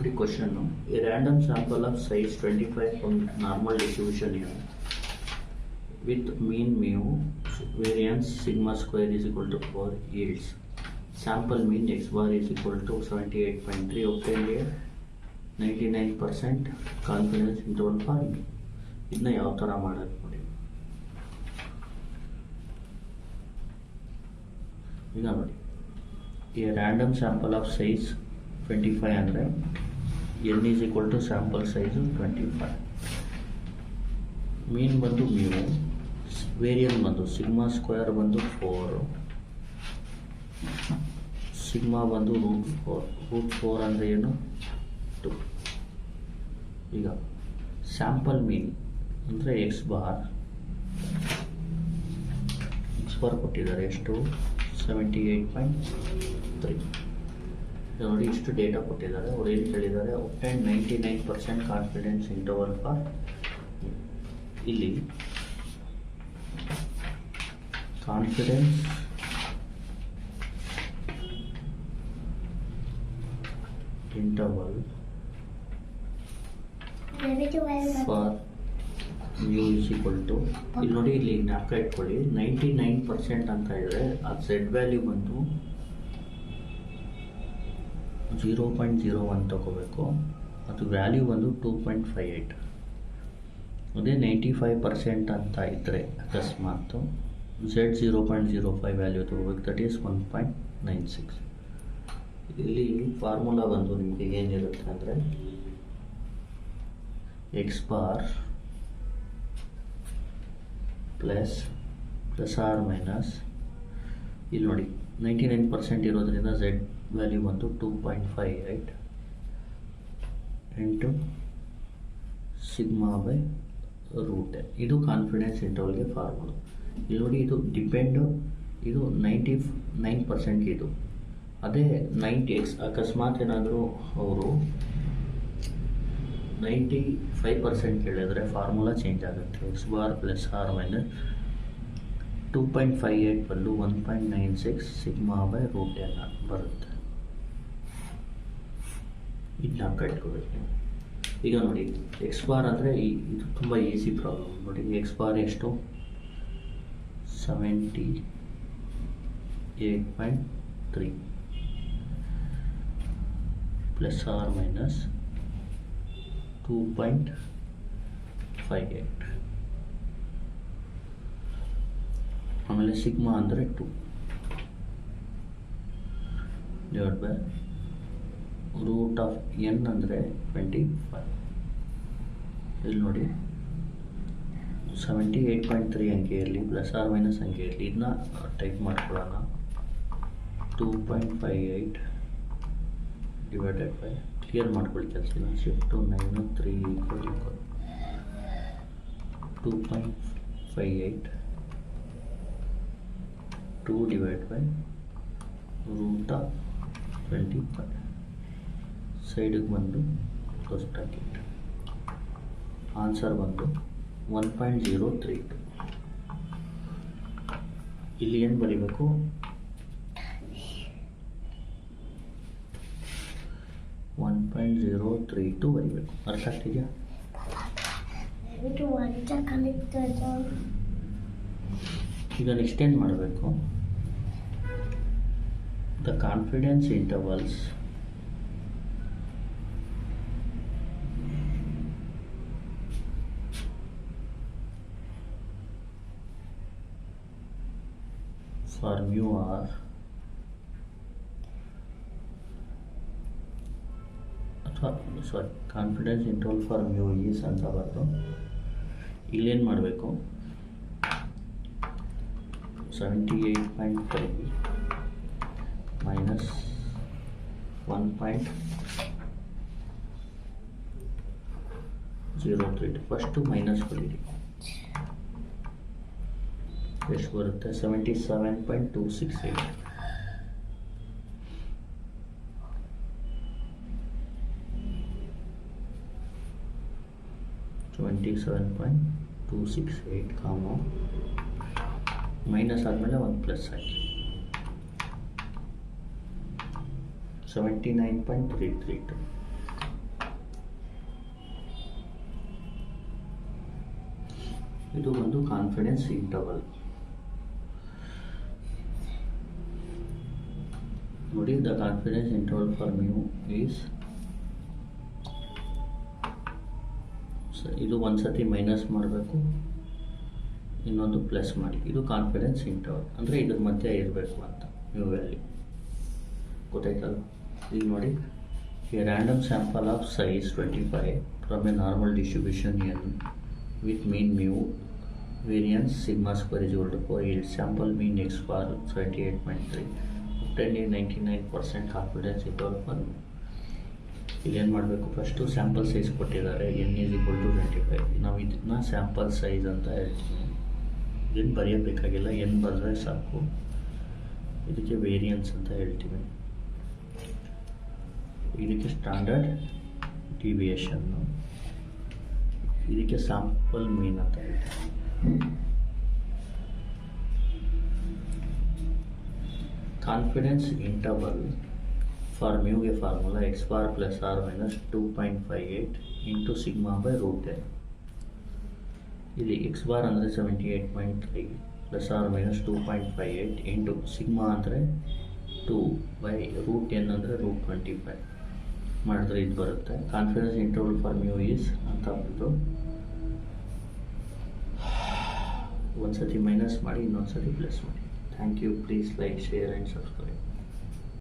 ನೋಡಿ question, A random sample of size 25 from normal distribution here with mean mu variance sigma square is equal to 4 yields sample mean x bar is equal to 78.3 obtained here 99% confidence interval for ಇದನ್ನ ಯಾವ ಥರ ಮಾಡೋದು ನೋಡಿ. ಈಗ ನೋಡಿ, A random sample of size 25 ಅಂದರೆ n is equal to sample size 25, ಮೀನ್ ಬಂದು mu, ವೇರಿಯನ್ ಬಂದು ಸಿಗ್ಮಾ ಸ್ಕ್ವೇರ್ ಬಂದು 4, ಸಿಗ್ಮಾ ಬಂದು √4 ಅಂದರೆ ಏನು 2. ಈಗ ಸ್ಯಾಂಪಲ್ ಮೀನ್ ಅಂದರೆ ಎಕ್ಸ್ ಬಾರ್ ಕೊಟ್ಟಿದ್ದಾರೆ ಎಷ್ಟು 78.3. ನೋಡಿ ಇಷ್ಟು ಡೇಟಾ ಕೊಟ್ಟಿದ್ದಾರೆ. ಅವ್ರು ಏನು ಕೇಳಿದ್ದಾರೆ, obtain 99% ಕಾನ್ಫಿಡೆನ್ಸ್ ಇಂಟರ್ವಲ್ ಫಾರ್. ಇಲ್ಲಿ confidence interval for mu is equal to, ಇಲ್ಲಿ ನೋಡಿ ಇಲ್ಲಿ ಜ್ಞಾಪಕ ಇಟ್ಕೊಳ್ಳಿ, 99% ಅಂತ ಇದ್ರೆ ಅದು ಝೆಡ್ ವ್ಯಾಲ್ಯೂ ಬಂದು 0.01 ತಗೋಬೇಕು. ಅದು ವ್ಯಾಲ್ಯೂ ಬಂದು 2.58. ಅದೇ 95% ಅಂತ ಇದ್ದರೆ ಅಕಸ್ಮಾತ್ ಝೆಡ್ 0.05 ವ್ಯಾಲ್ಯೂ ತಗೋಬೇಕು, ದಟ್ ಈಸ್ 1.96. ಇಲ್ಲಿ ಫಾರ್ಮುಲಾ ಬಂದು ನಿಮಗೆ ಏನಿರುತ್ತೆ ಅಂದರೆ X bar plus or minus, ಇಲ್ಲಿ ನೋಡಿ 99% ಇರೋದ್ರಿಂದ ಝೆಡ್ ವ್ಯಾಲ್ಯೂ ಬಂದು 2.58 ಇಂಟು ಸಿಗ್ಮಾ ಬೈ ರೂಟ್. ಇದು ಕಾನ್ಫಿಡೆನ್ಸ್ ಇಂಟರ್ವಲ್ಗೆ ಫಾರ್ಮುಲಾ. ಇಲ್ಲಿ ನೋಡಿ ಇದು ಡಿಪೆಂಡು, ಇದು 99% ಇದು. ಅದೇ 90x ಅಕಸ್ಮಾತ್ ಏನಾದರೂ ಅವರು 95% ಕೇಳಿದ್ರೆ ಫಾರ್ಮುಲಾ ಚೇಂಜ್ ಆಗುತ್ತೆ. X bar plus or minus 2.58 ಬದಲು 1.96 ಸಿಗ್ಮಾ ಬೈ ರೂಟ್ ಎಲ್ಲ ಬರುತ್ತೆ. ಇದನ್ನ ಕಟ್ಕೋಬೇಕು. ಈಗ ನೋಡಿ ಎಕ್ಸ್ ಬಾರ್ ಅಂದರೆ ಇದು ತುಂಬ ಈಸಿ ಪ್ರಾಬ್ಲಮ್. ನೋಡಿ ಎಕ್ಸ್ ಬಾರ್ ಎಷ್ಟು 78.3 ಪ್ಲಸ್ ಆರ್ ಮೈನಸ್ 2.58, ಆಮೇಲೆ ಸಿಗ್ಮಾ ಅಂದರೆ 2 divide by root of n ಅಂದರೆ 25. ಇಲ್ಲಿ ನೋಡಿ 78.3 ಅಂಕೆ ಇರಲಿ, ಪ್ಲಸ್ ಆರ್ ಮೈನಸ್ ಅಂಕೆ ಇರಲಿ, ಇದನ್ನ ಟೈಪ್ ಮಾಡ್ಕೊಳ್ಳೋಣ. 2.58 ಡಿವೈಡೆಡ್ ಬೈ, ಕ್ಲಿಯರ್ ಮಾಡ್ಕೊಳ್ಳಿ ಕೆಲಸ, shift 9 3 equal 2.58 2 divide by root of 25. ಸೈಡಿಗೆ ಬಂದು ಕ್ಲೋಸ್ ಬ್ರಾಕೆಟ್. ಆನ್ಸರ್ ಬಂದು 1.032. ಇಲ್ಲಿ ಏನು ಬರೀಬೇಕು, 1.032 ಬರೀಬೇಕು. ಅರ್ಥ ಆಗ್ತಿದೆಯಾ? ಈಗ ನೆಕ್ಸ್ಟ್ ಏನು ಮಾಡಬೇಕು, the confidence intervals for mu r ಅಥವಾ confidence interval for mu is ಅಂತ ಬರೆದು ಇಲ್ಲೇನು ಮಾಡಬೇಕು, 78.3 ಮೈನಸ್ 1.032. ಫಸ್ಟು ಮೈನಸ್ ಬರೀರಿ, ಎಷ್ಟು ಬರುತ್ತೆ 77.268. 27.268 ಕಾಮ ಮೈನಸ್ ಆದಮೇಲೆ ಒಂದು ಪ್ಲಸ್ ಆಗಿ 79.332. ಇದು ಒಂದು ಕಾನ್ಫಿಡೆನ್ಸ್ ಇಂಟರ್ವಲ್. ನೋಡಿ, the confidence interval for mu is, ಇದು ಒಂದ್ಸತಿ ಮೈನಸ್ ಮಾಡಬೇಕು, ಇನ್ನೊಂದು ಪ್ಲಸ್ ಮಾಡಿ. ಇದು ಕಾನ್ಫಿಡೆನ್ಸ್ ಇಂಟರ್ವಲ್ ಅಂದರೆ ಇದ್ರ ಮಧ್ಯೆ ಇರಬೇಕು ಅಂತ ಮ್ಯೂ ವ್ಯಾಲ್ಯೂ. ಗೊತ್ತಾಯ್ತಲ್ಲ? ಈಗ ನೋಡಿ, A random sample of size 25 from A normal distribution N with mean mu variance sigma square is equal to 4 yield sample mean x bar 78.3 obtained 99% confidence interval for mu. ಇಲ್ಲಿ ಏನು ಮಾಡಬೇಕು, first sample size ಕೊಟ್ಟಿದ್ದಾರೆ, n is equal to 25. ನಾವು ಇದನ್ನ sample size ಅಂತ ಹೇಳ್ತೀವಿ. ಇದನ್ನು ಬರೆಯಬೇಕಾಗಿಲ್ಲ, n ಬರೆದ್ರೆ ಸಾಕು. ಇದಕ್ಕೆ ವೇರಿಯನ್ಸ್ ಅಂತ ಹೇಳ್ತೀವಿ. ಇದಕ್ಕೆ ಸ್ಟ್ಯಾಂಡರ್ಡ್ ಡಿವಿಯೇಷನ್ನು, ಇದಕ್ಕೆ ಸ್ಯಾಂಪಲ್ ಮೀನ್ ಅಂತ ಹೇಳ್ತೀವಿ. ಕಾನ್ಫಿಡೆನ್ಸ್ ಇಂಟರ್ವಲ್ ಫಾರ್ ಮ್ಯೂಗೆ formula x bar plus or minus 2.58 into sigma by root n. ಇಲ್ಲಿ ಎಕ್ಸ್ ಬಾರ್ ಅಂದರೆ 78.3 plus or minus 2.58 into sigma ಅಂದರೆ 2 ಬೈ ರೂಟ್ ಎನ್ ಅಂದರೆ ರೂಟ್ 25 ಮಾಡಿದ್ರೆ ಇದು ಬರುತ್ತೆ. Confidence interval for mu is ಅಂತ ಬಿಟ್ಟು ಒಂದ್ಸತಿ ಮೈನಸ್ ಮಾಡಿ, ಇನ್ನೊಂದ್ಸತಿ ಪ್ಲಸ್ ಮಾಡಿ. Thank you. Please like, share and subscribe.